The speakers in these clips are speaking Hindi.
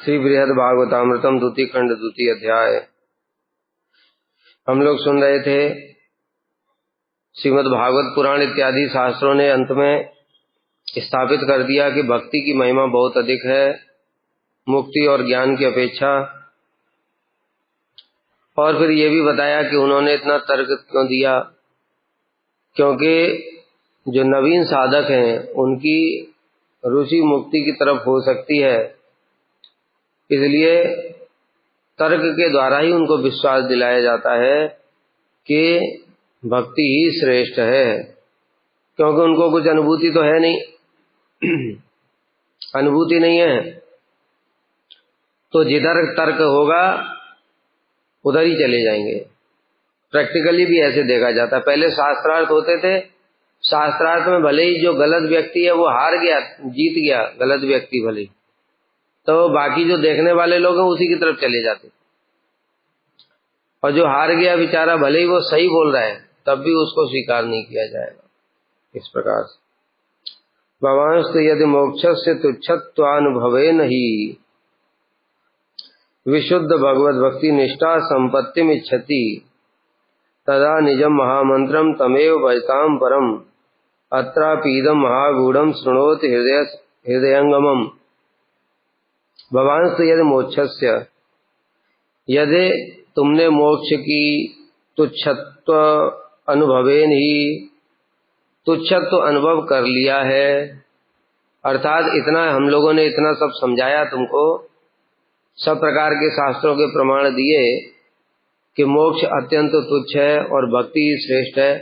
श्री बृहद भागवतामृतम द्वितीय खंड द्वितीय अध्याय। हम लोग सुन रहे थे श्रीमद् भागवत पुराण इत्यादि शास्त्रों ने अंत में स्थापित कर दिया कि भक्ति की महिमा बहुत अधिक है मुक्ति और ज्ञान की अपेक्षा। और फिर ये भी बताया कि उन्होंने इतना तर्क क्यों दिया, क्योंकि जो नवीन साधक हैं उनकी रुचि मुक्ति की तरफ हो सकती है, इसलिए तर्क के द्वारा ही उनको विश्वास दिलाया जाता है कि भक्ति ही श्रेष्ठ है, क्योंकि उनको कुछ अनुभूति तो है नहीं अनुभूति नहीं है, तो जिधर तर्क होगा उधर ही चले जाएंगे। प्रैक्टिकली भी ऐसे देखा जाता है। पहले शास्त्रार्थ होते थे, शास्त्रार्थ में भले ही जो गलत व्यक्ति है वो हार गया, जीत गया, गलत व्यक्ति भले, तो बाकी जो देखने वाले लोग हैं उसी की तरफ चले जाते, और जो हार गया बेचारा भले ही वो सही बोल रहा है तब भी उसको स्वीकार नहीं किया जाएगा। इस प्रकार से भवांस्तु यदि मोक्षस्य तुच्छत्वानुभवेन ही विशुद्ध भगवत भक्ति निष्ठा संपत्तिम इच्छति तदा निजम महामंत्रम तमेव भजताम परम अत्रापीदम महागूढ़म शृणोति हृदयंगमम। भवांस्तु यदि मोक्षस्य, यदि तुमने मोक्ष की तुच्छत्व अनुभवेन ही, तुच्छत्व अनुभव कर लिया है, अर्थात इतना हम लोगों ने इतना सब समझाया तुमको, सब प्रकार के शास्त्रों के प्रमाण दिए कि मोक्ष अत्यंत तुच्छ है और भक्ति ही श्रेष्ठ है।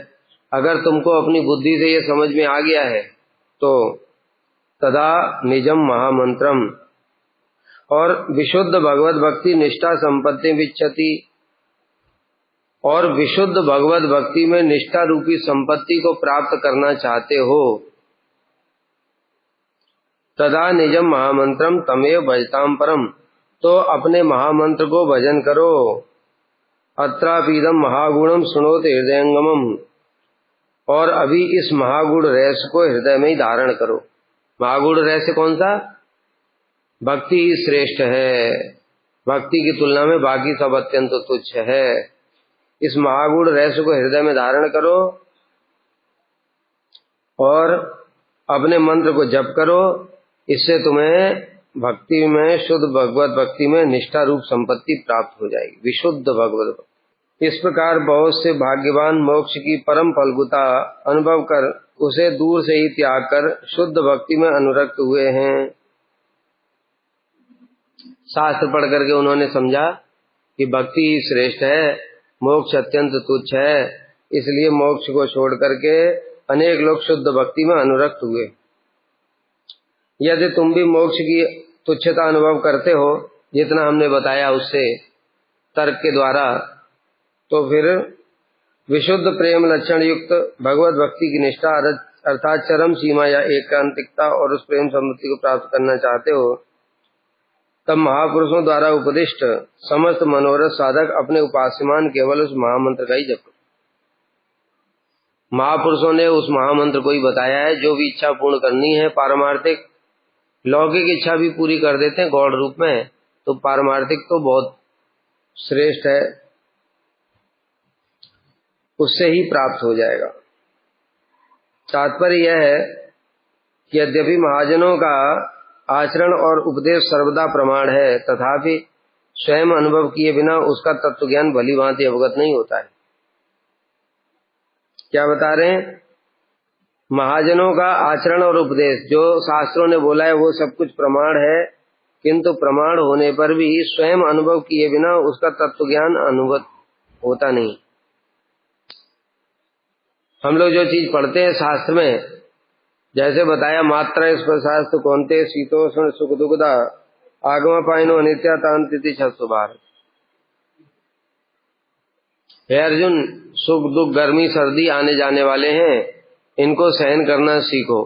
अगर तुमको अपनी बुद्धि से ये समझ में आ गया है तो तदा निजम महामंत्रम, और विशुद्ध भगवत भक्ति निष्ठा संपत्ति विच्छति, और विशुद्ध भगवत भक्ति में निष्ठा रूपी संपत्ति को प्राप्त करना चाहते हो, तदा निजम महामंत्रम तमेव भजताम परम, तो अपने महामंत्र को भजन करो। अत्रापीदम महागुणम सुनोत हृदयंगमम, और अभी इस महागुण रहस्य को हृदय में ही धारण करो। महागुण रहस्य कौन सा? भक्ति ही श्रेष्ठ है, भक्ति की तुलना में बाकी सब अत्यंत तुच्छ है। इस महागुण रहस्य को हृदय में धारण करो और अपने मंत्र को जप करो, इससे तुम्हें भक्ति में, शुद्ध भगवत भक्ति में निष्ठा रूप संपत्ति प्राप्त हो जाएगी, विशुद्ध भगवत भक्ति। इस प्रकार बहुत से भाग्यवान मोक्ष की परम फलभूता अनुभव कर उसे दूर से ही त्याग कर शुद्ध भक्ति में अनुरक्त हुए हैं। शास्त्र पढ़ करके उन्होंने समझा कि भक्ति ही श्रेष्ठ है, मोक्ष अत्यंत तुच्छ है, इसलिए मोक्ष को छोड़ करके अनेक लोग शुद्ध भक्ति में अनुरक्त हुए। यदि तुम भी मोक्ष की तुच्छता अनुभव करते हो जितना हमने बताया उससे तर्क के द्वारा, तो फिर विशुद्ध प्रेम लक्षण युक्त भगवत भक्ति की निष्ठा अर्थात चरम सीमा या एकांतिकता और उस प्रेम समृद्धि को प्राप्त करना चाहते हो, तब महापुरुषों द्वारा उपदिष्ट समस्त मनोरथ साधक अपने उपास्यमान केवल उस महामंत्र का ही जप करो। महापुरुषों ने उस महामंत्र को ही बताया है। जो भी इच्छा पूर्ण करनी है, पारमार्थिक लौकिक इच्छा भी पूरी कर देते हैं गौड़ रूप में, तो पारमार्थिक तो बहुत श्रेष्ठ है, उससे ही प्राप्त हो जाएगा। तात्पर्य यह है कि यद्यपि महाजनों का आचरण और उपदेश सर्वदा प्रमाण है, तथापि स्वयं अनुभव किए बिना उसका तत्व ज्ञान भली भांति अवगत नहीं होता है। क्या बता रहे हैं? महाजनों का आचरण और उपदेश, जो शास्त्रों ने बोला है वो सब कुछ प्रमाण है, किंतु प्रमाण होने पर भी स्वयं अनुभव किए बिना उसका तत्व ज्ञान अनुभव होता नहीं। हम लोग जो चीज पढ़ते हैं शास्त्र में, जैसे बताया मात्रा स्पर्शास्तु कौन्ते शीतोष्ण सुख दुखदा आगम पाइनो अनित्यातांति छुभार। हे अर्जुन, सुख दुख गर्मी सर्दी आने जाने वाले हैं, इनको सहन करना सीखो।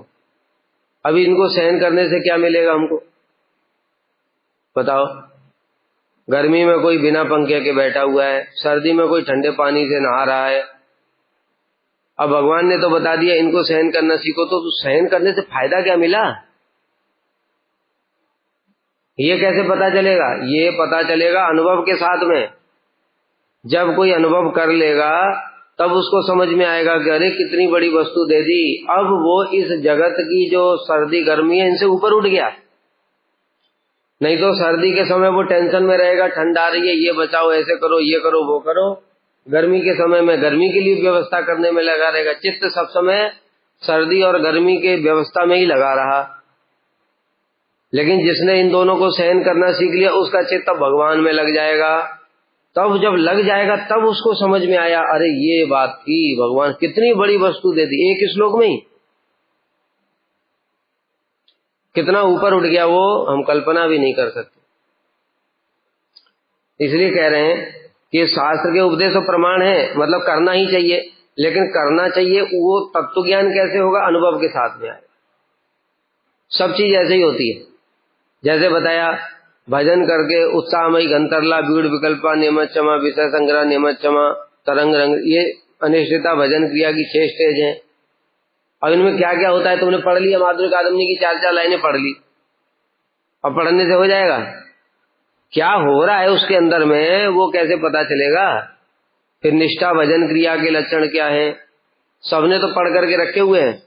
अभी इनको सहन करने से क्या मिलेगा हमको बताओ? गर्मी में कोई बिना पंखे के बैठा हुआ है, सर्दी में कोई ठंडे पानी से नहा रहा है। अब भगवान ने तो बता दिया इनको सहन करना सीखो, तो सहन करने से फायदा क्या मिला? ये कैसे पता चलेगा? ये पता चलेगा अनुभव के साथ में। जब कोई अनुभव कर लेगा तब उसको समझ में आएगा कि अरे कितनी बड़ी वस्तु दे दी, अब वो इस जगत की जो सर्दी गर्मी है इनसे ऊपर उठ गया। नहीं तो सर्दी के समय वो टेंशन में रहेगा, ठंड आ रही है ये बचाओ, ऐसे करो, ये करो, वो करो। गर्मी के समय में गर्मी के लिए व्यवस्था करने में लगा रहेगा। चित्त सब समय सर्दी और गर्मी के व्यवस्था में ही लगा रहा। लेकिन जिसने इन दोनों को सहन करना सीख लिया उसका चित्त भगवान में लग जाएगा। तब जब लग जाएगा तब उसको समझ में आया, अरे ये बात थी, भगवान कितनी बड़ी वस्तु दे दी एक श्लोक में ही। कितना ऊपर उठ गया वो हम कल्पना भी नहीं कर सकते। इसलिए कह रहे हैं कि शास्त्र के उपदेश और प्रमाण है, मतलब करना ही चाहिए। लेकिन करना चाहिए वो तत्व ज्ञान कैसे होगा? अनुभव के साथ में आए। सब चीज ऐसे ही होती है। जैसे बताया, भजन करके उत्साहमयी गंतरला बीड़ विकल्पा नियमचमा विषय संग्रह नियमचमा तरंग रंग, ये अनिश्चिता भजन क्रिया की 6 स्टेज हैं। अब इनमें क्या क्या होता है तुमने पढ़ लिया, माधुर्य कादम्बनी की 4 लाइनें पढ़ ली। अब पढ़ने से हो जाएगा? क्या हो रहा है उसके अंदर में वो कैसे पता चलेगा? फिर निष्ठा भजन क्रिया के लक्षण क्या है, सबने तो पढ़ करके रखे हुए हैं।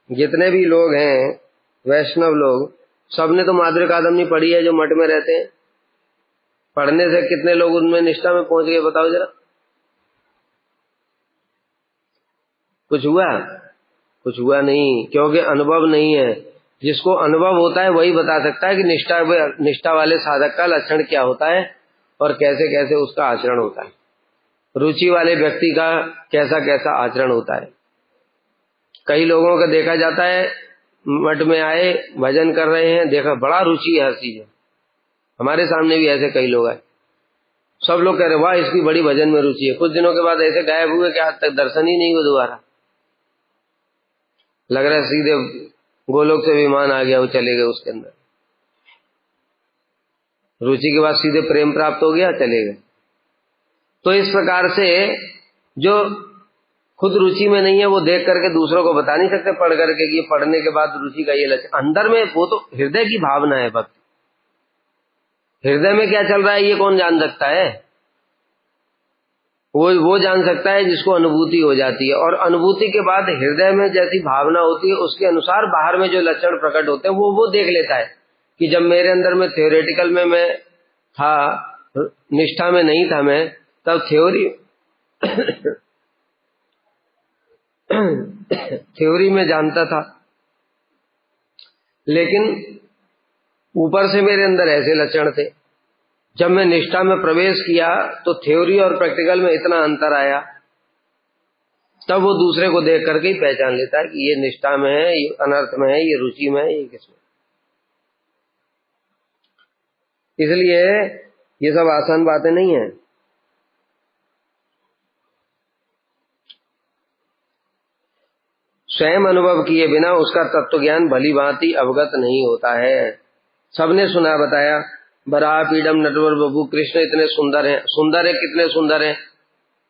जितने भी लोग हैं वैष्णव लोग, सबने तो माधुर्य कादम्बनी पढ़ी है जो मठ में रहते हैं। पढ़ने से कितने लोग उनमें निष्ठा में पहुंच गए बताओ जरा? कुछ हुआ? कुछ हुआ नहीं, क्योंकि अनुभव नहीं है। जिसको अनुभव होता है वही बता सकता है कि निष्ठा वाले साधक का लक्षण क्या होता है और कैसे कैसे उसका आचरण होता है, रुचि वाले व्यक्ति का कैसा कैसा आचरण होता है। कई लोगों का देखा जाता है मठ में आए भजन कर रहे हैं, देखा बड़ा रुचि है हर चीज में। हमारे सामने भी ऐसे कई लोग आए, सब लोग कह रहे वाह इसकी बड़ी भजन में रुचि है। कुछ दिनों के बाद ऐसे गायब हुए कि आज तक दर्शन ही नहीं हुए दोबारा। लग रहा है सीधे गोलोक से विमान आ गया, वो चले गए उसके अंदर। रुचि के बाद सीधे प्रेम प्राप्त हो गया, चले गए। तो इस प्रकार से जो खुद रुचि में नहीं है वो देख करके दूसरों को बता नहीं सकते पढ़ करके कि ये पढ़ने के बाद रुचि का ये लक्षण। अंदर में वो तो हृदय की भावना है भक्ति। हृदय में क्या चल रहा है ये कौन जान सकता है? वो जान सकता है जिसको अनुभूति हो जाती है। और अनुभूति के बाद हृदय में जैसी भावना होती है उसके अनुसार बाहर में जो लक्षण प्रकट होते हैं वो देख लेता है कि जब मेरे अंदर में थ्योरेटिकल में मैं था, निष्ठा में नहीं था मैं, तब थ्योरी में जानता था, लेकिन ऊपर से मेरे अंदर ऐसे लक्षण थे। जब मैं निष्ठा में प्रवेश किया तो थ्योरी और प्रैक्टिकल में इतना अंतर आया, तब वो दूसरे को देख करके ही पहचान लेता है कि ये निष्ठा में है, ये अनर्थ में है, ये रुचि में है, ये किसमें। इसलिए ये सब आसान बातें नहीं है। स्वयं अनुभव किए बिना उसका तत्व ज्ञान भली भांति अवगत नहीं होता है। सबने सुना बताया, बराह पीडम नटवर बबू, कृष्ण इतने सुंदर हैं। सुंदर है, कितने सुंदर हैं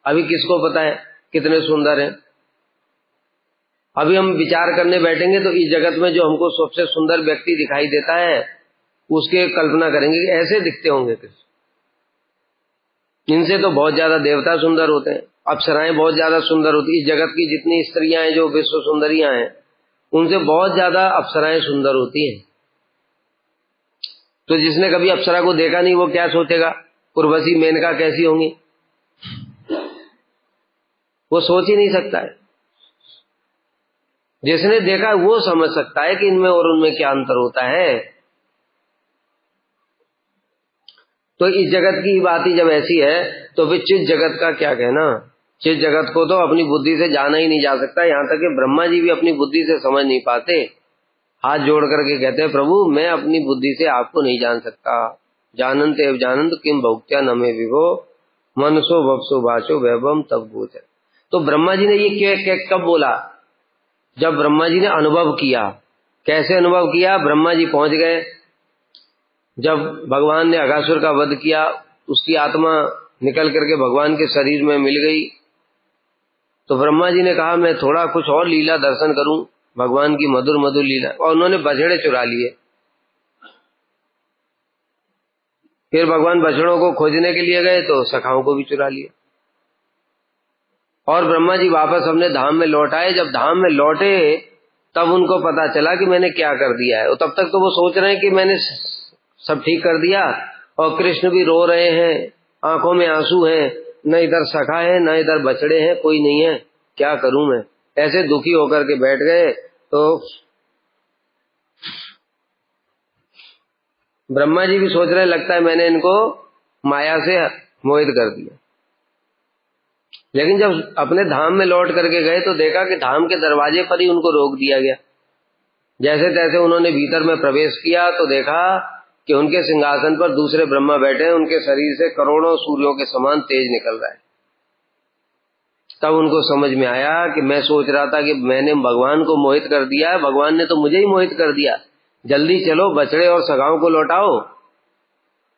अभी किसको पता है कितने सुंदर हैं? अभी हम विचार करने बैठेंगे तो इस जगत में जो हमको सबसे सुंदर व्यक्ति दिखाई देता है उसके कल्पना करेंगे कि ऐसे दिखते होंगे कृष्ण। इनसे तो बहुत ज्यादा देवता सुंदर होते हैं, अप्सराएं बहुत ज्यादा सुंदर होती। इस जगत की जितनी स्त्रियां हैं जो विश्व सुंदरियां हैं उनसे बहुत ज्यादा अप्सराएं सुंदर होती हैं। तो जिसने कभी अप्सरा को देखा नहीं वो क्या सोचेगा उर्वशी मेनका कैसी होंगी? वो सोच ही नहीं सकता है। जिसने देखा वो समझ सकता है कि इनमें और उनमें क्या अंतर होता है। तो इस जगत की बात ही जब ऐसी है तो फिर चित जगत का क्या कहना? चित जगत को तो अपनी बुद्धि से जाना ही नहीं जा सकता। यहाँ तक कि ब्रह्मा जी भी अपनी बुद्धि से समझ नहीं पाते, हाथ जोड़ करके कहते हैं प्रभु मैं अपनी बुद्धि से आपको नहीं जान सकता। जानंत एव जानंत किम भौक्त्या न मे विभो मनसो वपसो भाषो वैभवम तब गोचर। तो ब्रह्मा जी ने ये कब बोला? जब ब्रह्मा जी ने अनुभव किया। कैसे अनुभव किया? ब्रह्मा जी पहुंच गए, जब भगवान ने अघासुर का वध किया उसकी आत्मा निकल करके भगवान के शरीर में मिल गई। तो ब्रह्मा जी ने कहा मैं थोड़ा कुछ और लीला दर्शन करूं, भगवान की मधुर मधुर लीला। और उन्होंने बछड़े चुरा लिए। फिर भगवान बछड़ों को खोजने के लिए गए तो सखाओं को भी चुरा लिया। और ब्रह्मा जी वापस अपने धाम में लौट आए। जब धाम में लौटे तब उनको पता चला कि मैंने क्या कर दिया है। और तब तक तो वो सोच रहे हैं कि मैंने सब ठीक कर दिया, और कृष्ण भी रो रहे हैं, आंखों में आंसू हैं, न इधर सखा है न इधर बछड़े हैं, कोई नहीं है, क्या करूं मैं, ऐसे दुखी होकर के बैठ गए। तो ब्रह्मा जी भी सोच रहे, लगता है मैंने इनको माया से मोहित कर दिया। लेकिन जब अपने धाम में लौट करके गए तो देखा कि धाम के दरवाजे पर ही उनको रोक दिया गया। जैसे तैसे उन्होंने भीतर में प्रवेश किया तो देखा कि उनके सिंहासन पर दूसरे ब्रह्मा बैठे हैं, उनके शरीर से करोड़ों सूर्यों के समान तेज निकल रहा है। तब उनको समझ में आया कि मैं सोच रहा था कि मैंने भगवान को मोहित कर दिया, भगवान ने तो मुझे ही मोहित कर दिया। जल्दी चलो, बछड़े और सगाओं को लौटाओ।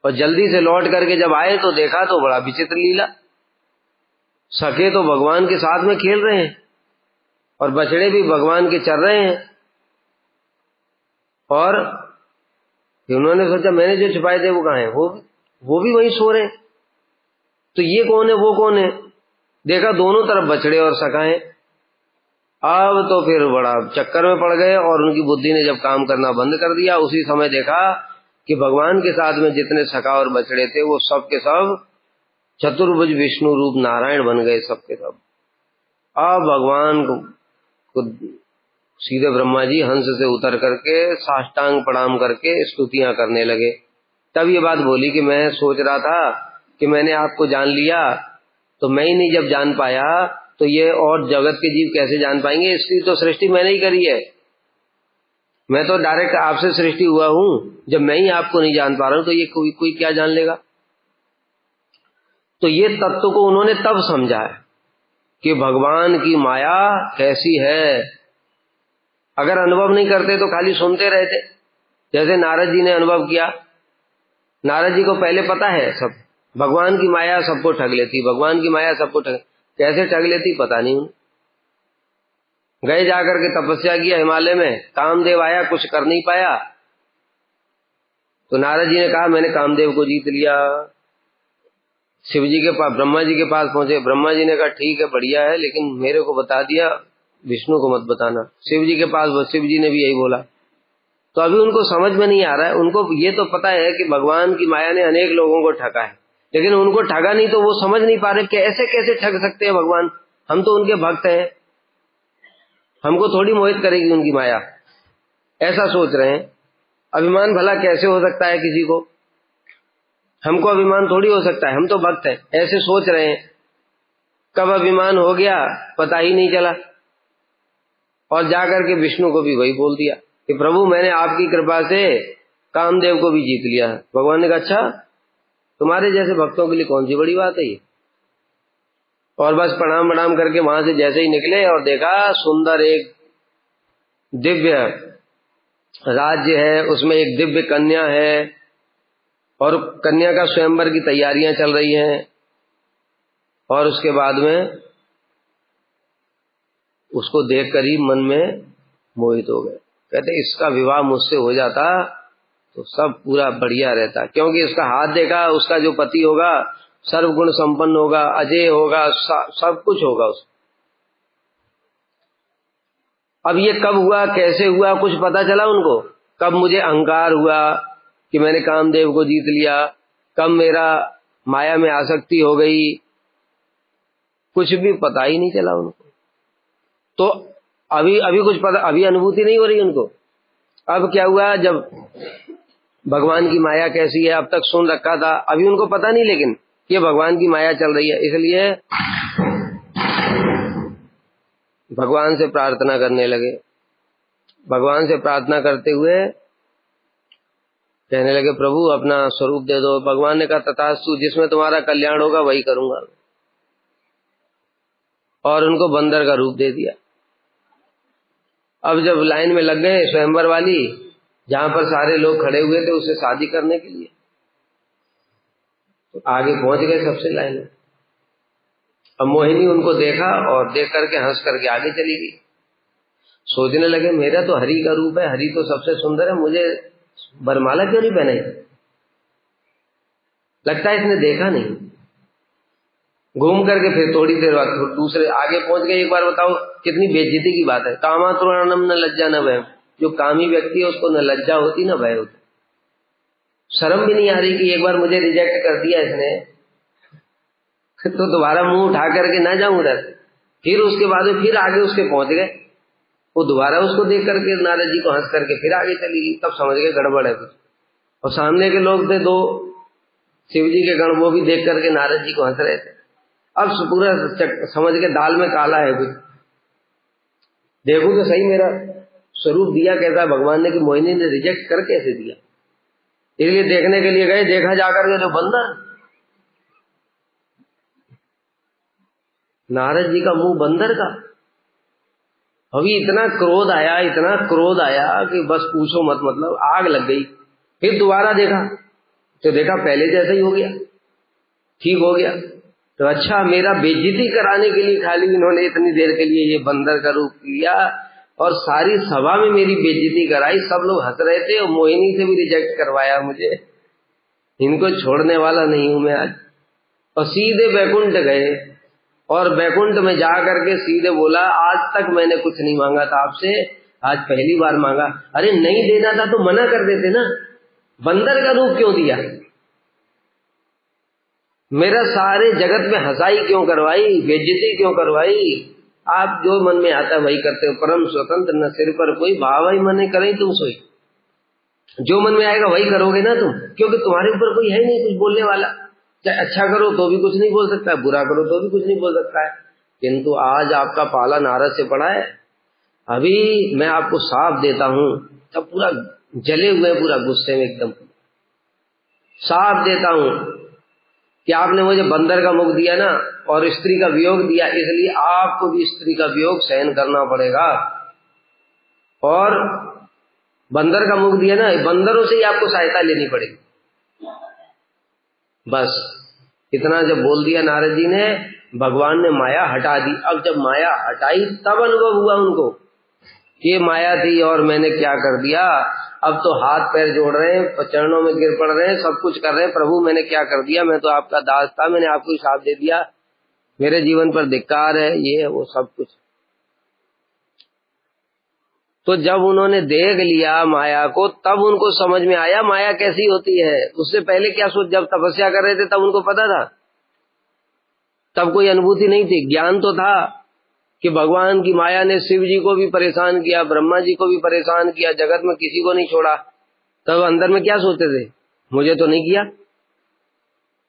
और जल्दी से लौट करके जब आए तो देखा तो बड़ा विचित्र लीला। सखे तो भगवान के साथ में खेल रहे हैं और बछड़े भी भगवान के चर रहे हैं। और उन्होंने सोचा मैंने जो छुपाए थे वो कहाँ है, वो भी वहीं सो रहे हैं। तो ये कौन है वो कौन है, देखा दोनों तरफ बछड़े और सखा हैं। अब तो फिर बड़ा चक्कर में पड़ गए और उनकी बुद्धि ने जब काम करना बंद कर दिया। उसी समय देखा कि भगवान के साथ में जितने सखा और बछड़े थे वो सब के सब चतुर्भुज विष्णु रूप नारायण बन गए, सब के सब। अब भगवान को सीधे ब्रह्मा जी हंस से उतर करके साष्टांग प्रणाम करके स्तुतियां करने लगे। तब ये बात बोली कि मैं सोच रहा था कि मैंने आपको जान लिया, तो मैं ही नहीं जब जान पाया तो ये और जगत के जीव कैसे जान पाएंगे, इसकी तो सृष्टि मैंने ही करी है। मैं तो डायरेक्ट आपसे सृष्टि हुआ हूं, जब मैं ही आपको नहीं जान पा रहा हूं तो ये कोई क्या जान लेगा। तो ये तत्व को उन्होंने तब समझा है कि भगवान की माया कैसी है। अगर अनुभव नहीं करते तो खाली सुनते रहते, जैसे नारद जी ने अनुभव किया। नारद जी को पहले पता है सब, भगवान की माया सबको ठग लेती, भगवान की माया सबको ठग, कैसे ठग लेती पता नहीं उन्हें। गए जाकर के तपस्या किया हिमालय में, कामदेव आया, कुछ कर नहीं पाया। तो नारद जी ने कहा मैंने कामदेव को जीत लिया। शिव जी के पास, ब्रह्मा जी के पास पहुंचे। ब्रह्मा जी ने कहा ठीक है, बढ़िया है, लेकिन मेरे को बता दिया, विष्णु को मत बताना। शिव जी के पास, शिव जी ने भी यही बोला। तो अभी उनको समझ में नहीं आ रहा है। उनको ये तो पता है कि भगवान की माया ने अनेक लोगों को ठगा है, लेकिन उनको ठगा नहीं तो वो समझ नहीं पा रहे कि ऐसे कैसे ठग सकते हैं भगवान, हम तो उनके भक्त हैं, हमको थोड़ी मोहित करेगी उनकी माया, ऐसा सोच रहे हैं। अभिमान भला कैसे हो सकता है किसी को, हमको अभिमान थोड़ी हो सकता है, हम तो भक्त हैं, ऐसे सोच रहे हैं। कब अभिमान हो गया पता ही नहीं चला, और जाकर के विष्णु को भी वही बोल दिया कि प्रभु मैंने आपकी कृपा से कामदेव को भी जीत लिया है। भगवान ने कहा अच्छा, तुम्हारे जैसे भक्तों के लिए कौन सी बड़ी बात है ये। और बस प्रणाम प्रणाम करके वहां से जैसे ही निकले और देखा सुंदर एक दिव्य राज्य है, उसमें एक दिव्य कन्या है और कन्या का स्वयंवर की तैयारियां चल रही हैं। और उसके बाद में उसको देखकर ही मन में मोहित हो गए। कहते इसका विवाह मुझसे हो जाता तो सब पूरा बढ़िया रहता, क्योंकि इसका हाथ देखा, उसका जो पति होगा सर्वगुण संपन्न होगा, अजय होगा, सब कुछ होगा उसको। अब ये कब हुआ, कैसे हुआ, कुछ पता चला उनको? कब मुझे अहंकार हुआ कि मैंने कामदेव को जीत लिया, कब मेरा माया में आसक्ति हो गई, कुछ भी पता ही नहीं चला उनको। तो अभी कुछ पता, अभी अनुभूति नहीं हो रही उनको। अब क्या हुआ, जब भगवान की माया कैसी है अब तक सुन रखा था, अभी उनको पता नहीं, लेकिन ये भगवान की माया चल रही है। इसलिए भगवान से प्रार्थना करने लगे। भगवान से प्रार्थना करते हुए कहने लगे प्रभु अपना स्वरूप दे दो। भगवान ने कहा तथास्तु, जिसमें तुम्हारा कल्याण होगा वही करूंगा। और उनको बंदर का रूप दे दिया। अब जब लाइन में लग गए स्वयंवर वाली, जहां पर सारे लोग खड़े हुए थे उससे शादी करने के लिए, तो आगे पहुंच गए सबसे लाइन में। अब मोहिनी उनको देखा और देख करके हंस करके आगे चली गई। सोचने लगे मेरा तो हरि का रूप है, हरि तो सबसे सुंदर है, मुझे वरमाला क्यों नहीं पहनाई। लगता है इसने देखा नहीं। घूम करके फिर थोड़ी देर बाद दूसरे आगे पहुंच गए। एक बार बताओ कितनी बेइज्जती की बात है। कामातुराणम न लज्जा न भय। जो कामी व्यक्ति है उसको न लज्जा होती न भय होती। शर्म भी नहीं आ रही कि एक बार मुझे रिजेक्ट कर दिया इसने तो दोबारा मुंह उठा करके ना जाऊं उधर। फिर उसके बाद फिर आगे उसके पहुंच गए। वो दोबारा उसको देख करके नारद जी को हंस करके फिर आगे चली गई। तब समझ गए गड़बड़ है कुछ। और सामने के लोग थे दो शिव जी के गण, वो भी देख करके नारद जी को हंस रहे थे। अब पूरा समझ के दाल में काला है कुछ। देखो तो सही मेरा स्वरूप दिया कैसा है भगवान ने, कि मोहिनी ने रिजेक्ट कर कैसे दिया। इसलिए देखने के लिए गए। देखा जाकर के जो बंदर, नारद जी का मुंह बंदर का। अभी इतना क्रोध आया कि बस पूछो मत, मतलब आग लग गई। फिर दोबारा देखा तो देखा पहले जैसा ही हो गया, ठीक हो गया। तो अच्छा, मेरा बेइज्जती कराने के लिए खाली इन्होंने इतनी देर के लिए ये बंदर का रूप लिया और सारी सभा में मेरी बेइज्जती कराई। सब लोग हंस रहे थे और मोहिनी से भी रिजेक्ट करवाया मुझे। इनको छोड़ने वाला नहीं हूं मैं आज। और सीधे बैकुंठ गए और बैकुंठ में जा करके सीधे बोला, आज तक मैंने कुछ नहीं मांगा था आपसे, आज पहली बार मांगा। अरे नहीं देना था तो मना कर देते ना, बंदर का रूप क्यों दिया? मेरा सारे जगत में हंसाई क्यों करवाई, बेइज्जती क्यों करवाई? आप जो मन में आता है वही करते हो। परम स्वतंत्र, न सिर पर कोई भाव ही मन करे तुम सोई। जो मन में आएगा वही करोगे ना तुम, क्योंकि तुम्हारे ऊपर कोई है नहीं कुछ बोलने वाला। चाहे अच्छा करो तो भी कुछ नहीं बोल सकता है, बुरा करो तो भी कुछ नहीं बोल सकता है। किंतु आज आपका पाला नारद से पड़ा है। अभी मैं आपको साफ देता हूं। तब पूरा जले हुए, पूरा गुस्से में एकदम साफ देता हूं कि आपने मुझे बंदर का मुख दिया ना और स्त्री का वियोग दिया, इसलिए आपको भी स्त्री का वियोग सहन करना पड़ेगा। और बंदर का मुख दिया ना, बंदरों से ही आपको सहायता लेनी पड़ेगी। बस इतना जब बोल दिया नारद जी ने, भगवान ने माया हटा दी। अब जब माया हटाई तब अनुभव हुआ उनको, ये माया थी और मैंने क्या कर दिया। अब तो हाथ पैर जोड़ रहे हैं, चरणों में गिर पड़ रहे हैं, सब कुछ कर रहे हैं। प्रभु मैंने क्या कर दिया, मैं तो आपका दास था, मैंने आपको श्राप दे दिया, मेरे जीवन पर धिक्कार है, ये है वो सब कुछ। तो जब उन्होंने देख लिया माया को, तब उनको समझ में आया माया कैसी होती है। उससे पहले क्या सोच, जब तपस्या कर रहे थे तब उनको पता था? तब कोई अनुभूति नहीं थी। ज्ञान तो था कि भगवान की माया ने शिव जी को भी परेशान किया, ब्रह्मा जी को भी परेशान किया, जगत में किसी को नहीं छोड़ा। तब अंदर में क्या सोचते थे, मुझे तो नहीं किया,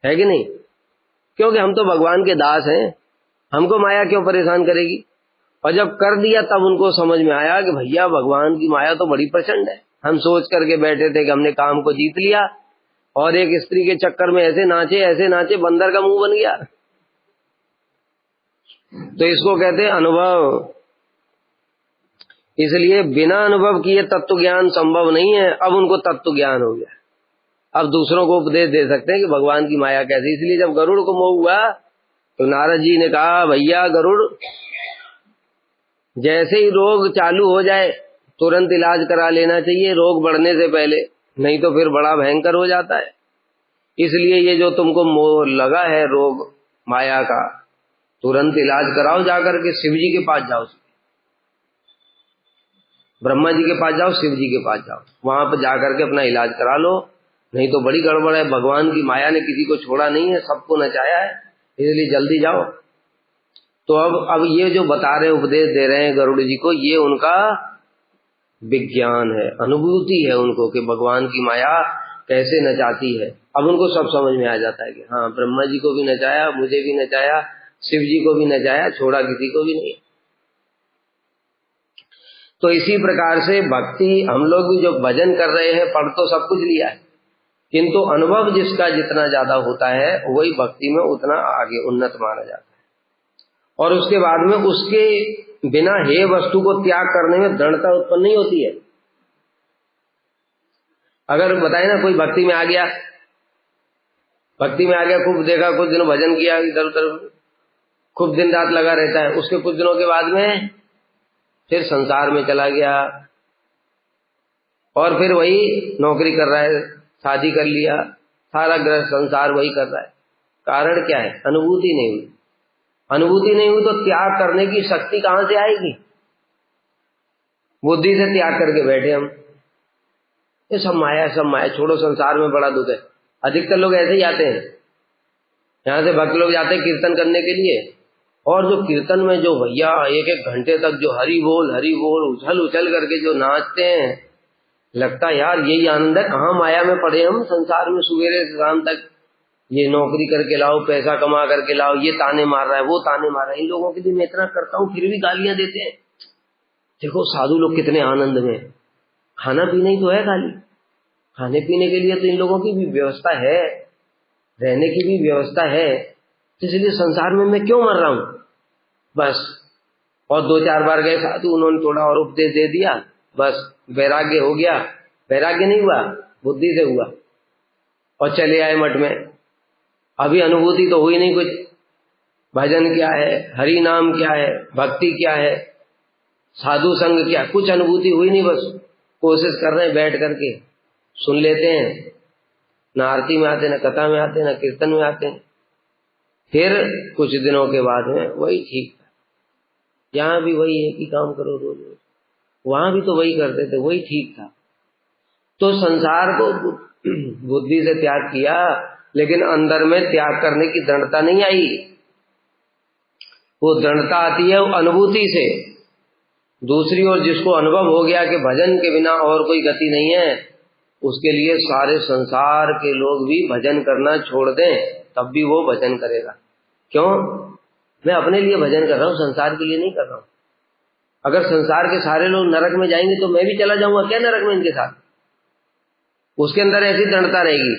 है कि नहीं? क्योंकि हम तो भगवान के दास हैं, हमको माया क्यों परेशान करेगी। और जब कर दिया तब उनको समझ में आया कि भैया भगवान की माया तो बड़ी प्रचंड है। हम सोच करके बैठे थे कि हमने काम को जीत लिया और एक स्त्री के चक्कर में ऐसे नाचे बंदर का मुंह बन गया। तो इसको कहते हैं अनुभव। इसलिए बिना अनुभव किए तत्व ज्ञान संभव नहीं है। अब उनको तत्व ज्ञान हो गया, अब दूसरों को उपदेश दे सकते हैं कि भगवान की माया कैसी। इसलिए जब गरुड़ को मोह हुआ तो नारद जी ने कहा, भैया गरुड़, जैसे ही रोग चालू हो जाए तुरंत इलाज करा लेना चाहिए, रोग बढ़ने से पहले, नहीं तो फिर बड़ा भयंकर हो जाता है। इसलिए ये जो तुमको मोह लगा है रोग माया का, तुरंत इलाज कराओ, जाकर के शिव जी के पास जाओ, ब्रह्मा जी के पास जाओ, शिव जी के पास जाओ, वहां पर जाकर के अपना इलाज करा लो, नहीं तो बड़ी गड़बड़ है। भगवान की माया ने किसी को छोड़ा नहीं है, सबको नचाया है, इसलिए जल्दी जाओ। तो अब ये जो बता रहे उपदेश दे रहे हैं गरुड़ जी को, ये उनका विज्ञान है, अनुभूति है उनको कि भगवान की माया कैसे नचाती है। अब उनको सब समझ में आ जाता है कि हाँ, ब्रह्मा जी को भी नचाया, मुझे भी नचाया, शिव जी को भी नचाया, छोड़ा किसी को भी नहीं। तो इसी प्रकार से भक्ति, हम लोग भी जो भजन कर रहे हैं, पढ़ तो सब कुछ लिया है, किंतु अनुभव जिसका जितना ज्यादा होता है वही भक्ति में उतना आगे उन्नत माना जाता है। और उसके बाद में उसके बिना हे वस्तु को त्याग करने में दृढ़ता उत्पन्न नहीं होती है। अगर बताए ना कोई भक्ति में आ गया, खूब देखा, कुछ दिनों भजन किया, इधर उधर खूब दिन रात लगा रहता है, उसके कुछ दिनों के बाद में फिर संसार में चला गया और फिर वही नौकरी कर रहा है, शादी कर लिया, सारा ग्रह संसार वही कर रहा है। कारण क्या है? अनुभूति नहीं हुई। अनुभूति नहीं हुई तो त्याग करने की शक्ति कहां से आएगी? बुद्धि से त्याग करके बैठे हम, ये सब माया छोड़ो, संसार में बड़ा दुख है। अधिकतर लोग ऐसे ही आते हैं, यहाँ से भक्त लोग जाते हैं कीर्तन करने के लिए, और जो कीर्तन में जो भैया 1-1 घंटे तक जो हरि बोल उछल उछल करके जो नाचते हैं, लगता है यार यही आनंद है। कहाँ माया में पड़े हम संसार में, सुबेरे से शाम तक ये नौकरी करके लाओ, पैसा कमा करके लाओ, ये ताने मार रहा है, वो ताने मार रहा है। इन लोगों के लिए मैं इतना करता हूँ फिर भी गालियां देते हैं। देखो साधु लोग कितने आनंद में, खाना पीना ही तो है खाली, खाने पीने के लिए तो इन लोगों की भी व्यवस्था है, रहने की भी व्यवस्था है, इसलिए संसार में मैं क्यों मर रहा हूं बस। और 2-4 बार गए साधु, उन्होंने थोड़ा और उपदेश दे दिया, बस वैराग्य हो गया। वैराग्य नहीं हुआ, बुद्धि से हुआ, और चले आए मठ में। अभी अनुभूति तो हुई नहीं कुछ, भजन क्या है, हरि नाम क्या है, भक्ति क्या है, साधु संग क्या, कुछ अनुभूति हुई नहीं। बस कोशिश कर रहे हैं बैठ करके, सुन लेते हैं, ना आरती में आते, ना कथा में आते, ना कीर्तन में आते हैं। फिर कुछ दिनों के बाद में वही ठीक था, यहाँ भी वही है कि काम करो रोज रोज, वहां भी तो वही करते थे, वही ठीक था। तो संसार को बुद्धि से त्याग किया, लेकिन अंदर में त्याग करने की दृढ़ता नहीं आई। वो दृढ़ता आती है वो अनुभूति से। दूसरी ओर जिसको अनुभव हो गया कि भजन के बिना और कोई गति नहीं है, उसके लिए सारे संसार के लोग भी भजन करना छोड़ दें तब भी वो भजन करेगा। क्यों? मैं अपने लिए भजन कर रहा हूं, संसार के लिए नहीं कर रहा हूं। अगर संसार के सारे लोग नरक में जाएंगे तो मैं भी चला जाऊंगा क्या नरक में इनके साथ? उसके अंदर ऐसी दृढ़ता रहेगी,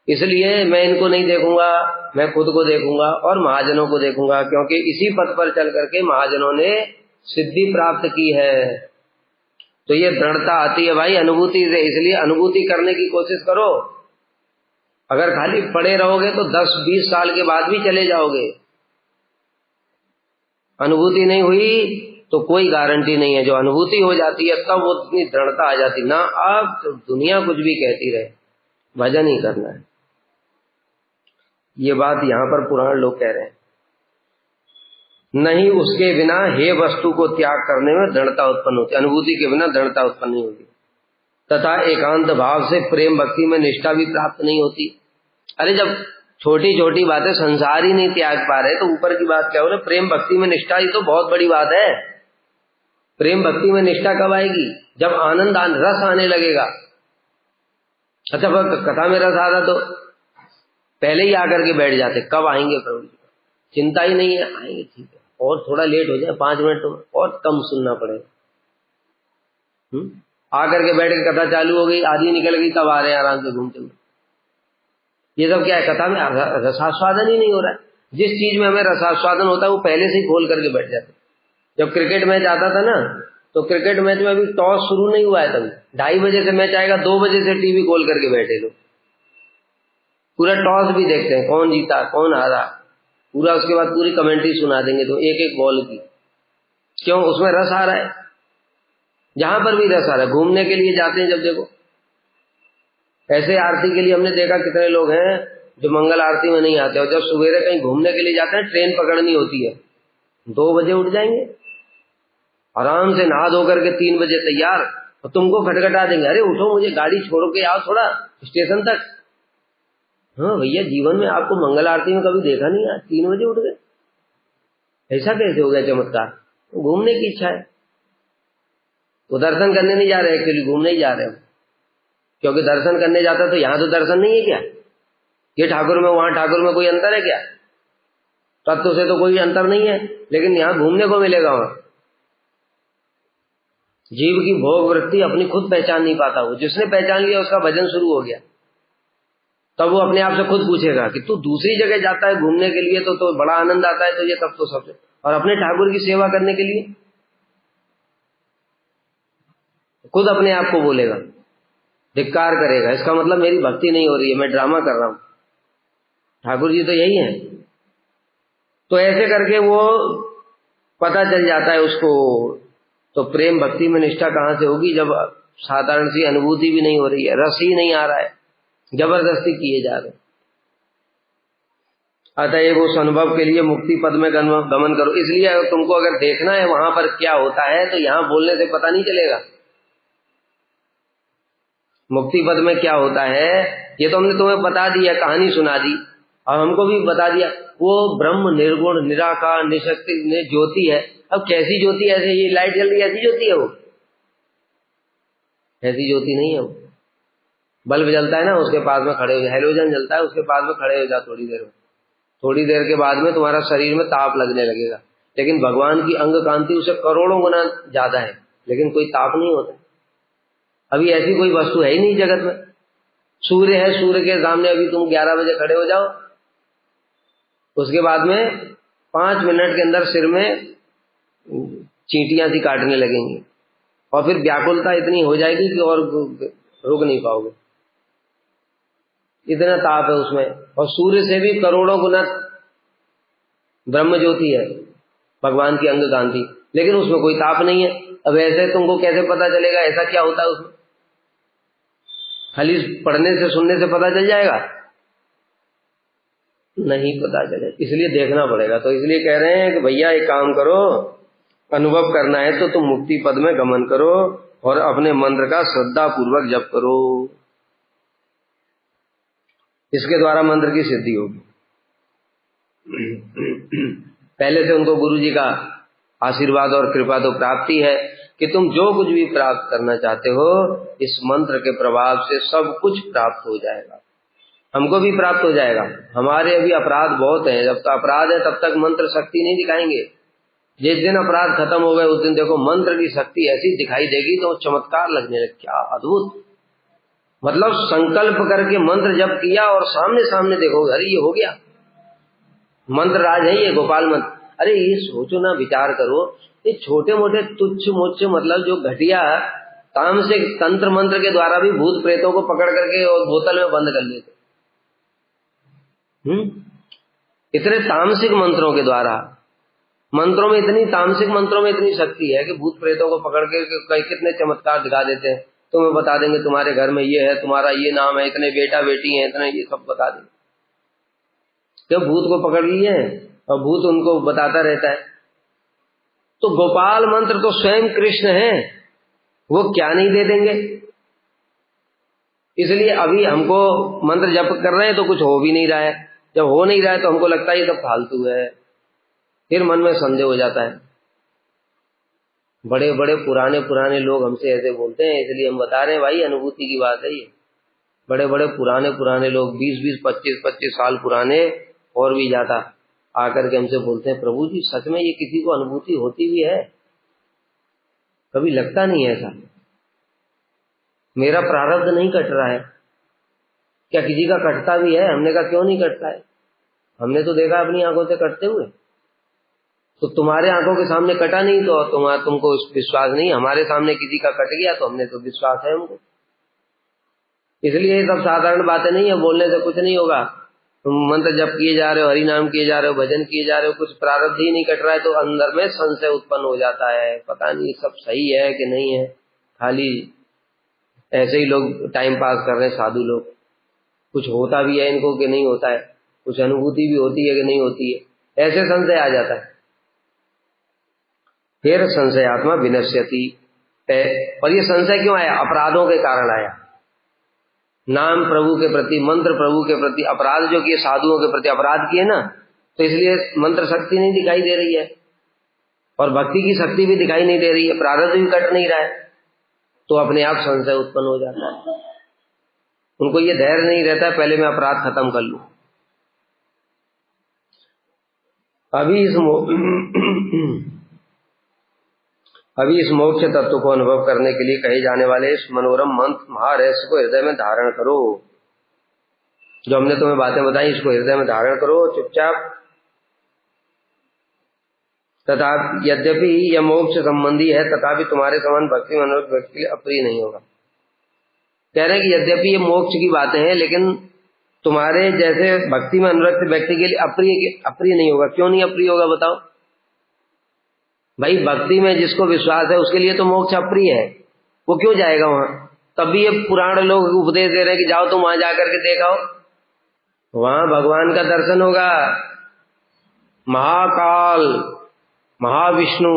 इसलिए मैं इनको नहीं देखूंगा, मैं खुद को देखूंगा और महाजनों को देखूंगा, क्योंकि इसी पथ पर चल करके महाजनों ने सिद्धि प्राप्त की है। तो ये दृढ़ता आती है भाई अनुभूति से, इसलिए अनुभूति करने की कोशिश करो। अगर खाली पड़े रहोगे तो 10-20 साल के बाद भी चले जाओगे। अनुभूति नहीं हुई तो कोई गारंटी नहीं है। जो अनुभूति हो जाती है तब वो इतनी दृढ़ता आ जाती ना, अब तो दुनिया कुछ भी कहती रहे, भजन ही करना है। ये बात यहां पर पुराण लोग कह रहे हैं। नहीं उसके बिना हे वस्तु को त्याग करने में दृढ़ता उत्पन्न होती, अनुभूति के बिना दृढ़ता उत्पन्न नहीं होती। तथा एकांत भाव से प्रेम भक्ति में निष्ठा भी प्राप्त नहीं होती। अरे जब छोटी छोटी बातें संसार ही नहीं त्याग पा रहे तो ऊपर की बात क्या हो रही? प्रेम भक्ति में निष्ठा ही तो बहुत बड़ी बात है। प्रेम भक्ति में निष्ठा कब आएगी? जब आनंद रस आने लगेगा। अच्छा कथा में रस आता तो पहले ही आकर के बैठ जाते, कब आएंगे प्रभु जी, चिंता ही नहीं है, आएंगे ठीक है, और थोड़ा लेट हो जाए 5 मिनट तो और कम सुनना पड़ेगा। आकर के बैठ के कथा चालू हो गई, आधी निकल गई, तब आ रहे हैं आराम से घूमते हुए। ये सब क्या है? कथा में रसास्वादन ही नहीं हो रहा है। जिस चीज में हमें रसास्वादन होता है वो पहले से ही खोल करके बैठ जाते। जब क्रिकेट मैच आता था ना, तो क्रिकेट मैच में अभी टॉस शुरू नहीं हुआ है, तभी 2:30 बजे से मैच आएगा, 2 बजे से टीवी खोल करके बैठे लोग, पूरा टॉस भी देखते हैं, कौन जीता कौन हारा पूरा। उसके बाद पूरी कमेंट्री सुना देंगे तो एक बॉल की। क्यों? उसमें रस आ रहा है। जहां पर भी रस आ रहा है। घूमने के लिए जाते हैं जब देखो, ऐसे आरती के लिए हमने देखा कितने लोग हैं जो मंगल आरती में नहीं आते, और जब सवेरे कहीं घूमने के लिए जाते हैं, ट्रेन पकड़नी होती है, 2 बजे उठ जाएंगे, आराम से नहा धो करके 3 बजे तैयार, और तुमको खटखटा देंगे, अरे उठो मुझे गाड़ी छोड़ के आओ थोड़ा स्टेशन तक। हाँ भैया, जीवन में आपको मंगल आरती में कभी देखा नहीं है, 3 बजे उठ गए, ऐसा कैसे हो गया चमत्कार? तो घूमने की इच्छा है। वो दर्शन करने नहीं जा रहे, एक्चुअली घूमने ही जा रहे हैं, क्योंकि दर्शन करने जाता तो यहाँ तो दर्शन नहीं है क्या? ये ठाकुर में वहां ठाकुर में कोई अंतर है क्या? तत्व से तो कोई अंतर नहीं है, लेकिन यहाँ घूमने को मिलेगा। वहां जीव की भोग वृत्ति अपनी खुद पहचान नहीं पाता। वो जिसने पहचान लिया उसका भजन शुरू हो गया, तब वो अपने आप से खुद पूछेगा कि तू दूसरी जगह जाता है घूमने के लिए तो बड़ा आनंद आता है तुझे, तब तो सबसे, और अपने ठाकुर की सेवा करने के लिए खुद अपने आप को बोलेगा, धिक्कार करेगा, इसका मतलब मेरी भक्ति नहीं हो रही है, मैं ड्रामा कर रहा हूं। ठाकुर जी तो यही है। तो ऐसे करके वो पता चल जाता है उसको। तो प्रेम भक्ति में निष्ठा कहां से होगी जब साधारण सी अनुभूति भी नहीं हो रही है, रस ही नहीं आ रहा है। जबरदस्ती किए जा रहे। अतएव उस अनुभव के लिए मुक्ति पद में गमन करो। इसलिए तुमको अगर देखना है वहां पर क्या होता है तो यहां बोलने से पता नहीं चलेगा मुक्ति पद में क्या होता है। ये तो हमने तुम्हें बता दिया, कहानी सुना दी और हमको भी बता दिया। वो ब्रह्म निर्गुण निराकार निशक्ति ज्योति है। अब कैसी ज्योति? ऐसे ये लाइट जल रही ऐसी ज्योति है? वो ऐसी ज्योति नहीं है। वो बल्ब जलता है ना, उसके पास में खड़े हो जाए, हेलोजन जलता है उसके पास में खड़े हो जाए थोड़ी देर में, थोड़ी देर के बाद में तुम्हारा शरीर में ताप लगने लगेगा। लेकिन भगवान की अंग कांति उसे करोड़ों गुना ज्यादा है, लेकिन कोई ताप नहीं होता। अभी ऐसी कोई वस्तु है ही नहीं जगत में। सूर्य है, सूर्य के सामने अभी तुम 11 बजे खड़े हो जाओ, उसके बाद में 5 मिनट के अंदर सिर में चींटियां सी काटने लगेंगी और फिर व्याकुलता इतनी हो जाएगी कि और रुक नहीं पाओगे, इतना ताप है उसमें। और सूर्य से भी करोड़ों गुना ब्रह्म ज्योति है भगवान की अंग कांति, लेकिन उसमें कोई ताप नहीं है। अब ऐसे तुमको कैसे पता चलेगा ऐसा क्या होता है उसमें? खाली पढ़ने से सुनने से पता चल जाएगा? नहीं पता चले, इसलिए देखना पड़ेगा। तो इसलिए कह रहे हैं कि भैया एक काम करो, अनुभव करना है तो तुम मुक्ति पद में गमन करो और अपने मंत्र का श्रद्धा पूर्वक जप करो। इसके द्वारा मंत्र की सिद्धि होगी। पहले से उनको गुरु जी का आशीर्वाद और कृपा तो प्राप्ति है कि तुम जो कुछ भी प्राप्त करना चाहते हो इस मंत्र के प्रभाव से सब कुछ प्राप्त हो जाएगा। हमको भी प्राप्त हो जाएगा। हमारे अभी अपराध बहुत हैं, जब तक अपराध है तब तक मंत्र शक्ति नहीं दिखाएंगे। जिस दिन अपराध खत्म हो गए उस दिन देखो मंत्र की शक्ति ऐसी दिखाई देगी तो चमत्कार लगने लगे। क्या अद्भुत! मतलब संकल्प करके मंत्र जप किया और सामने सामने देखो, अरे ये हो गया। मंत्र राज है ये, गोपाल मंत्र। अरे ये सोचो ना, विचार करो, ये छोटे मोटे तुच्छ मुच्छ मतलब जो घटिया तामसिक तंत्र मंत्र के द्वारा भी भूत प्रेतों को पकड़ करके और बोतल में बंद कर लेते। इतने तामसिक मंत्रों के द्वारा, मंत्रों में इतनी तामसिक मंत्रों में इतनी शक्ति है कि भूत प्रेतों को पकड़ के कितने चमत्कार दिखा देते हैं। तुम्हें बता देंगे तुम्हारे घर में ये है, तुम्हारा ये नाम है, इतने बेटा बेटी हैं, इतने, ये सब बता देंगे। क्यों? भूत को पकड़ लिए और भूत उनको बताता रहता है। तो गोपाल मंत्र तो स्वयं कृष्ण है, वो क्या नहीं दे देंगे। इसलिए अभी हमको मंत्र जप कर रहे हैं तो कुछ हो भी नहीं रहा है। जब हो नहीं रहा है तो हमको लगता है ये सब फालतू है, फिर मन में संदेह हो जाता है। बड़े बड़े पुराने लोग हमसे ऐसे बोलते हैं, इसलिए हम बता रहे हैं भाई, अनुभूति की बात है ये। बड़े बड़े पुराने लोग 20-20, 25-25 साल पुराने और भी ज्यादा आकर के हमसे बोलते हैं, प्रभु जी सच में ये किसी को अनुभूति होती भी है? कभी लगता नहीं है ऐसा, मेरा प्रारब्ध नहीं कट रहा है। क्या किसी का कटता भी है? हमने कहा क्यों नहीं कटता है, हमने तो देखा अपनी आंखों से कटते हुए। तो तुम्हारे आंखों के सामने कटा नहीं तो तुमको विश्वास नहीं, हमारे सामने किसी का कट गया तो हमने तो विश्वास है हमको। इसलिए ये सब साधारण बातें नहीं है, बोलने से कुछ नहीं होगा। तुम मंत्र जप किए जा रहे हो, हरि नाम किए जा रहे हो, भजन किए जा रहे हो, कुछ प्रारब्ध ही नहीं कट रहा है तो अंदर में संशय उत्पन्न हो जाता है, पता नहीं सब सही है कि नहीं है। खाली ऐसे ही लोग टाइम पास कर रहे हैं, साधु लोग। कुछ होता भी है इनको कि नहीं होता है, कुछ अनुभूति भी होती है कि नहीं होती है, ऐसे संशय आ जाता है। फिर संशयात्मा विनश्यति। और ये संशय क्यों आया? अपराधों के कारण आया। नाम प्रभु के प्रति, मंत्र प्रभु के प्रति अपराध जो किए, साधुओं के प्रति अपराध किए ना, तो इसलिए मंत्र शक्ति नहीं दिखाई दे रही है और भक्ति की शक्ति भी दिखाई नहीं दे रही है, प्रारब्ध भी कट नहीं रहा है, तो अपने आप संशय उत्पन्न हो जाता है। उनको ये धैर्य नहीं रहता है पहले मैं अपराध खत्म कर लूं। अभी इस मोक्ष तत्व को अनुभव करने के लिए कहे जाने वाले इस मनोरम मंत्र महारहस्य को हृदय में धारण करो। जो हमने तुम्हें बातें बताई इसको हृदय में धारण करो चुपचाप। तथा यद्यपि यह मोक्ष संबंधी है तथापि तुम्हारे समान भक्ति मनोरथ व्यक्ति के लिए अप्रिय नहीं होगा। कह रहे हैं कि यद्यपि ये मोक्ष की बातें हैं लेकिन तुम्हारे जैसे भक्ति में अनुरक्त व्यक्ति के लिए अप्रिय नहीं होगा। क्यों नहीं अप्रिय होगा बताओ भाई? भक्ति में जिसको विश्वास है उसके लिए तो मोक्ष अप्रिय है, वो क्यों जाएगा वहां? तब भी ये पुराण लोग उपदेश दे रहे हैं कि जाओ तुम वहां जाकर के देखाओ, वहां भगवान का दर्शन होगा। महाकाल, महाविष्णु,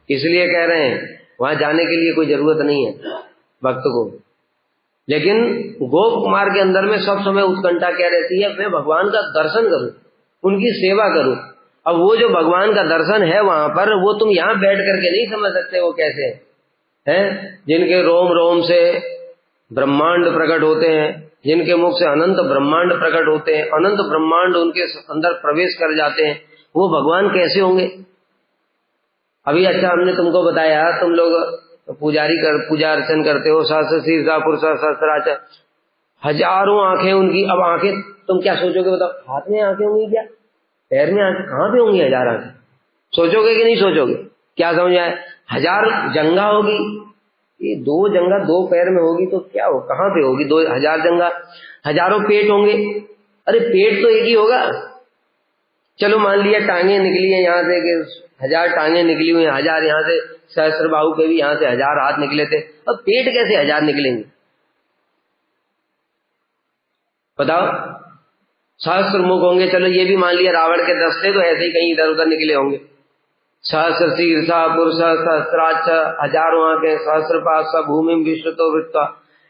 इसलिए कह रहे हैं वहां जाने के लिए कोई जरूरत नहीं है भक्त को। लेकिन गोप कुमार के अंदर में सब समय उत्कंठा क्या रहती है, मैं भगवान का दर्शन करूं, उनकी सेवा करूं। अब वो जो भगवान का दर्शन है वहां पर, वो तुम यहां बैठ करके नहीं समझ सकते वो कैसे हैं। जिनके रोम रोम से ब्रह्मांड प्रकट होते हैं, जिनके मुख से अनंत ब्रह्मांड प्रकट होते हैं, अनंत ब्रह्मांड उनके अंदर प्रवेश कर जाते हैं, वो भगवान कैसे होंगे। अभी अच्छा हमने तुमको बताया, तुम लोग पूजा अर्चन करते हो, सहस्र शीर्षा पुरुष सहस्राच, हजारों आंखें उनकी। अब आंखें तुम क्या सोचोगे बताओ, हाथ में आंखें होंगी क्या, पैर में आंखें, कहां पे होंगी हजार आंखें, सोचोगे कि नहीं सोचोगे। क्या समझ आए, हजार जंगा होगी, ये दो जंगा दो पैर में होगी तो क्या हो, कहां पे होगी, 2000 जंगा। हजारों पेट होंगे, अरे पेट तो एक ही होगा। चलो मान लिया टांगे निकली है यहाँ से कि 1000 टांगे निकली हुई हैं, 1000 यहाँ से सहस्र बाहु के भी यहाँ से 1000 हाथ निकले थे, अब पेट कैसे 1000 निकलेंगे बताओ। सहस्र मुख होंगे, चलो ये भी मान लिया रावण के 10 थे तो ऐसे ही कहीं इधर उधर निकले होंगे। सहस्र शीर्षा पुरुष सहस्राक्ष, हजारों आंखें, सहस्र पाश भूमि विश्व तो वृत्ता,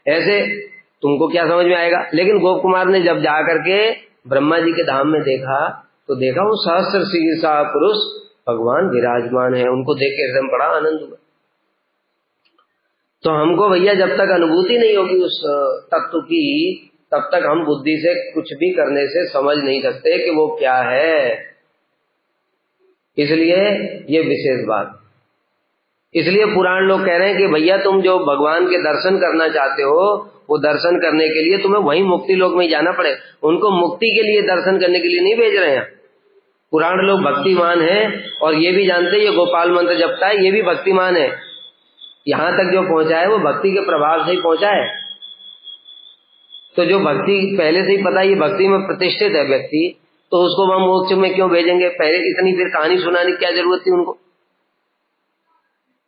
ऐसे तुमको क्या समझ में आएगा। लेकिन गोप कुमार ने जब जाकर के ब्रह्मा जी के धाम में देखा तो देखा वो सहस्र शीर्षा पुरुष भगवान विराजमान है, उनको देख के एकदम बड़ा आनंद हुआ। तो हमको भैया जब तक अनुभूति नहीं होगी उस तत्व की, तब तक हम बुद्धि से कुछ भी करने से समझ नहीं सकते कि वो क्या है। इसलिए ये विशेष बात, इसलिए पुराण लोग कह रहे हैं कि भैया तुम जो भगवान के दर्शन करना चाहते हो, वो दर्शन करने के लिए तुम्हें वहीं मुक्ति लोक में जाना पड़े। उनको मुक्ति के लिए दर्शन करने के लिए नहीं भेज रहे हैं। पुराण लोग भक्तिमान हैं और ये भी जानते हैं ये गोपाल मंत्र जपता है, ये भी भक्तिमान है। यहां तक जो पहुंचा है वो भक्ति के प्रभाव से ही पहुंचा है। तो जो भक्ति पहले से ही पता है ये भक्ति में प्रतिष्ठित है व्यक्ति, तो उसको वहां मोक्ष में क्यों भेजेंगे, पहले इतनी फिर कहानी सुनाने की क्या जरूरत थी उनको।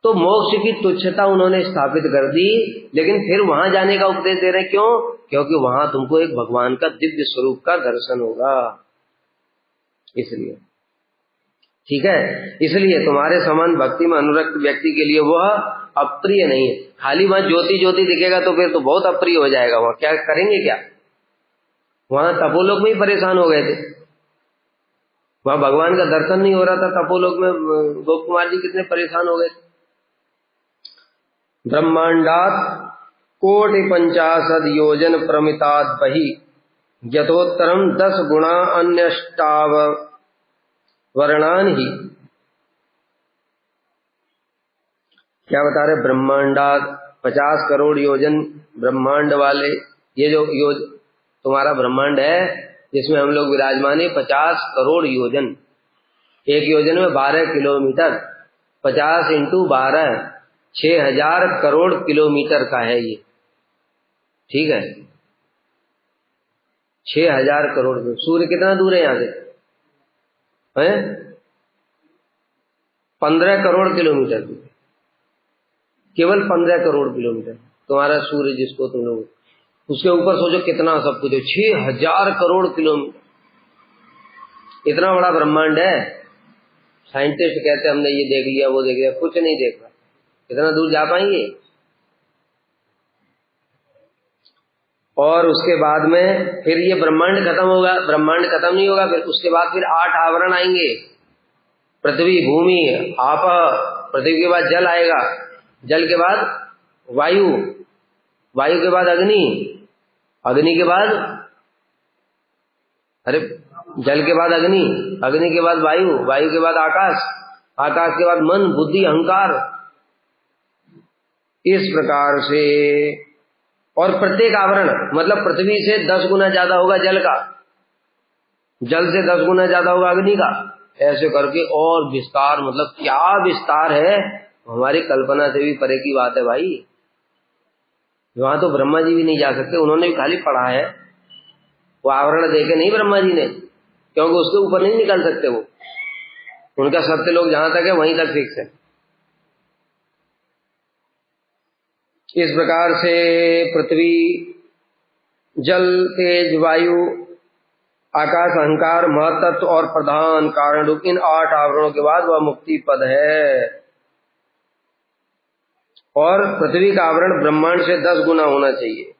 तो मोक्ष की तुच्छता उन्होंने स्थापित कर दी, लेकिन फिर वहां जाने का उपदेश दे रहे हैं। क्यों? क्योंकि वहां तुमको एक भगवान का दिव्य स्वरूप का दर्शन होगा, इसलिए ठीक है। इसलिए तुम्हारे समान भक्ति में अनुरक्त व्यक्ति के लिए वह अप्रिय नहीं है। खाली वहां ज्योति ज्योति दिखेगा तो फिर तो बहुत अप्रिय हो जाएगा, वहां क्या करेंगे क्या। वहां तपोलोक में ही परेशान हो गए थे, वहां भगवान का दर्शन नहीं हो रहा था तपोलोक में, गोप कुमार जी कितने परेशान हो गए थे। ब्रह्मांडात कोटि 50 योजन प्रमिताद बहि यथोत्तरम 10 गुणा अन्यष्टाव वर्णान ही। क्या बता रहे, ब्रह्मांडात 50 करोड़ योजन ब्रह्मांड वाले, ये जो तुम्हारा ब्रह्मांड है जिसमें हम लोग विराजमान है, 50 करोड़ योजन, एक योजन में 12 किलोमीटर, 50 इंटू 12 6000 करोड़ किलोमीटर का है ये, ठीक है। 6000 करोड़। सूर्य कितना दूर है यहां से, है 15 करोड़ किलोमीटर दूर, केवल 15 करोड़ किलोमीटर तुम्हारा सूर्य जिसको तुम लोग, उसके ऊपर सोचो कितना सब कुछ है, 6000 करोड़ किलोमीटर, इतना बड़ा ब्रह्मांड है। साइंटिस्ट कहते हमने ये देख लिया वो देख लिया, कुछ नहीं देख रहा, इतना दूर जा पाएंगे। और उसके बाद में फिर ये ब्रह्मांड खत्म होगा, ब्रह्मांड खत्म नहीं होगा, फिर उसके बाद फिर 8 आवरण आएंगे, पृथ्वी भूमि आप, पृथ्वी के बाद जल आएगा, जल के बाद वायु, वायु के बाद अग्नि, अग्नि के बाद, अरे जल के बाद अग्नि, अग्नि के बाद वायु, वायु के बाद आकाश, आकाश के बाद मन बुद्धि अहंकार, इस प्रकार से। और प्रत्येक आवरण मतलब पृथ्वी से 10 गुना ज्यादा होगा जल का, जल से 10 गुना ज्यादा होगा अग्नि का, ऐसे करके और विस्तार, मतलब क्या विस्तार है, हमारी कल्पना से भी परे की बात है भाई। वहां तो ब्रह्मा जी भी नहीं जा सकते, उन्होंने भी खाली पढ़ा है, वो आवरण देखे नहीं ब्रह्मा जी ने, क्योंकि उसके ऊपर नहीं निकल सकते वो, उनका सत्य लोग जहां तक है वहीं तक फिक्स है। इस प्रकार से पृथ्वी, जल, तेज, वायु, आकाश, अहंकार, महतत्व और प्रधान कारण रूप इन 8 आवरणों के बाद वह मुक्ति पद है। और पृथ्वी का आवरण ब्रह्मांड से 10 गुना होना चाहिए।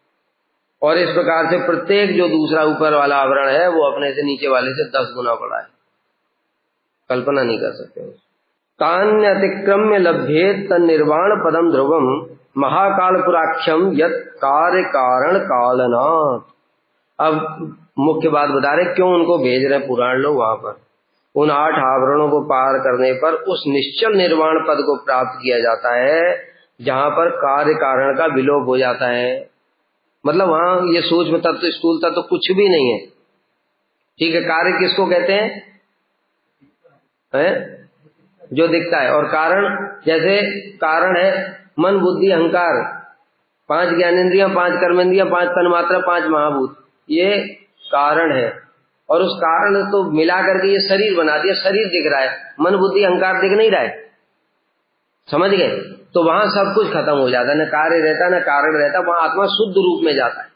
और इस प्रकार से प्रत्येक जो दूसरा ऊपर वाला आवरण है वो अपने से नीचे वाले से 10 गुना बड़ा है, कल्पना नहीं कर सकते। तान्य अतिक्रम्य लभ्येत तन्निर्वाण पदम ध्रुवम महाकाल पुराख्यम यत् कार्य कारण कालनाथ। अब मुख्य बात बता रहे क्यों उनको भेज रहे पुराण लोग वहां पर। उन 8 आवरणों को पार करने पर उस निश्चल निर्वाण पद को प्राप्त किया जाता है जहां पर कार्य कारण का विलोप हो जाता है। मतलब वहां ये सूक्ष्म तत्व, स्थूल तत्व कुछ भी नहीं है। ठीक है, कार्य किसको कहते हैं? जो दिखता है। और कारण, जैसे कारण है मन, बुद्धि, अहंकार, 5 ज्ञानेंद्रियां, 5 कर्मेंद्रियां, 5 तन्मात्रा, 5 महाभूत, ये कारण है। और उस कारण तो मिला करके ये शरीर बना दिया। शरीर दिख रहा है, मन, बुद्धि, अहंकार दिख नहीं रहा है। समझ गए? तो वहां सब कुछ खत्म हो जाता है, न कार्य रहता न कारण रहता, वहां आत्मा शुद्ध रूप में जाता है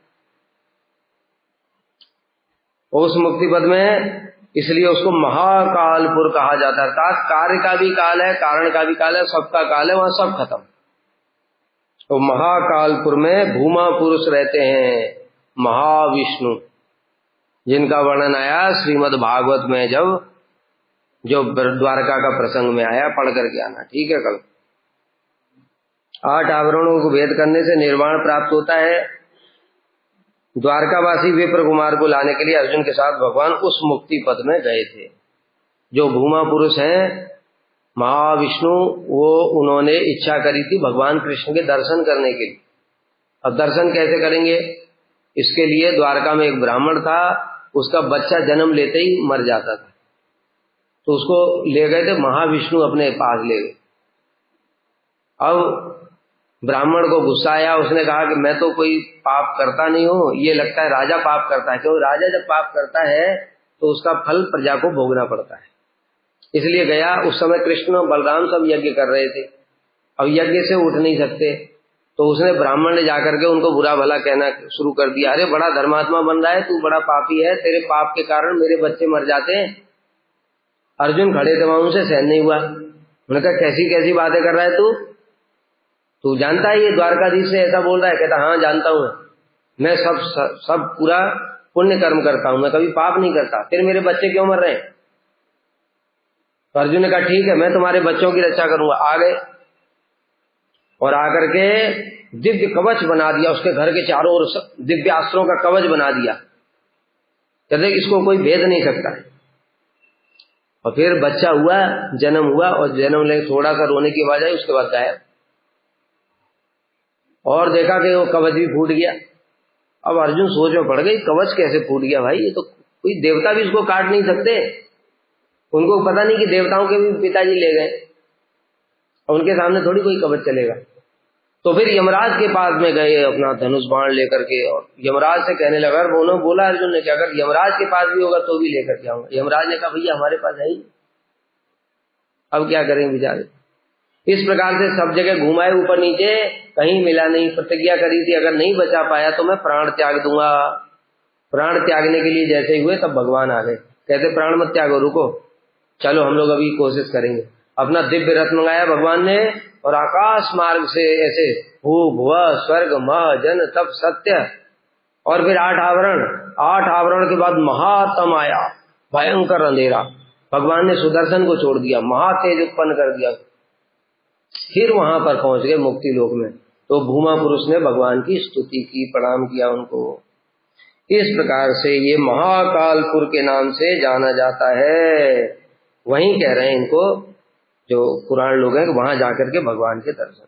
उस मुक्ति पद में। इसलिए उसको महाकालपुर कहा जाता है। अर्थात कार्य का भी काल है, कारण का भी काल है, सबका काल है, वहां सब खत्म। तो महाकालपुर में भूमा पुरुष रहते हैं, महाविष्णु, जिनका वर्णन आया श्रीमद् भागवत में, जब जो द्वारका का प्रसंग में आया, पढ़ करके आना। ठीक है, कल 8 आवरणों को भेद करने से निर्वाण प्राप्त होता है। द्वारकावासी विप्र कुमार को लाने के लिए अर्जुन के साथ भगवान उस मुक्ति पद में गए थे। जो भूमा पुरुष हैं महाविष्णु, वो उन्होंने इच्छा करी थी भगवान कृष्ण के दर्शन करने के लिए। अब दर्शन कैसे करेंगे? इसके लिए द्वारका में एक ब्राह्मण था, उसका बच्चा जन्म लेते ही मर जाता था, तो उसको ले गए थे महाविष्णु, अपने पास ले गए। अब ब्राह्मण को गुस्सा आया, उसने कहा कि मैं तो कोई पाप करता नहीं हूं, ये लगता है राजा पाप करता है। क्योंकि राजा जब पाप करता है तो उसका फल प्रजा को भोगना पड़ता है। इसलिए गया। उस समय कृष्ण और बलराम सब यज्ञ कर रहे थे, अब यज्ञ से उठ नहीं सकते, तो उसने ब्राह्मण ने जाकर के उनको बुरा भला कहना शुरू कर दिया। अरे बड़ा धर्मात्मा बन रहा है तू, बड़ा पापी है, तेरे पाप के कारण मेरे बच्चे मर जाते हैं। अर्जुन खड़े थे वहां, उनसे सहन नहीं हुआ। उन्होंने कहा कैसी कैसी बातें कर रहा है तू जानता है ये द्वारकाधीश से ऐसा बोल रहा है? कहता हाँ जानता हूं, मैं सब पूरा पुण्य कर्म करता हूं, मैं कभी पाप नहीं करता, फिर मेरे बच्चे क्यों मर रहे हैं? तो अर्जुन ने कहा ठीक है, मैं तुम्हारे बच्चों की रक्षा करूंगा। आ गए और आकर के दिव्य कवच बना दिया, उसके घर के चारों ओर दिव्यास्त्रों का कवच बना दिया। कहते इसको कोई भेद नहीं सकता। और फिर बच्चा हुआ, जन्म हुआ, और जन्म ले थोड़ा सा रोने की आवाज आई, उसके बाद गायब। और देखा कि वो कवच भी फूट गया। अब अर्जुन सोच में पड़ गई, कवच कैसे फूट गया भाई? ये तो कोई देवता भी इसको काट नहीं सकते। उनको पता नहीं कि देवताओं के भी पिताजी ले गए, और उनके सामने थोड़ी कोई कवच चलेगा। तो फिर यमराज के पास में गए अपना धनुष बाण लेकर के, और यमराज से कहने लगा। उन्होंने बोला अर्जुन ने कि अगर यमराज के पास भी होगा तो भी लेकर के आऊंगा। यमराज ने कहा भैया हमारे पास है ही, अब क्या करेंगे बेचारे। इस प्रकार से सब जगह घुमाए ऊपर नीचे, कहीं मिला नहीं। प्रतिज्ञा करी थी अगर नहीं बचा पाया तो मैं प्राण त्याग दूंगा। प्राण त्यागने के लिए जैसे ही हुए तब भगवान आ गए, कहते प्राण मत त्यागो, रुको, चलो हम लोग अभी कोशिश करेंगे। अपना दिव्य रथ मंगाया भगवान ने, और आकाश मार्ग से ऐसे भू भुव स्वर्ग मह जन तप सत्य, और फिर 8 आवरण। 8 आवरण के बाद महातम आया, भयंकर अंधेरा। भगवान ने सुदर्शन को छोड़ दिया, महातेज उत्पन्न कर दिया। फिर वहां पर पहुंच गए मुक्ति लोक में। तो भूमा पुरुष ने भगवान की स्तुति की, प्रणाम किया उनको। इस प्रकार से ये महाकालपुर के नाम से जाना जाता है। वहीं कह रहे हैं इनको जो पुराण लोग हैं, वहां जाकर के भगवान के दर्शन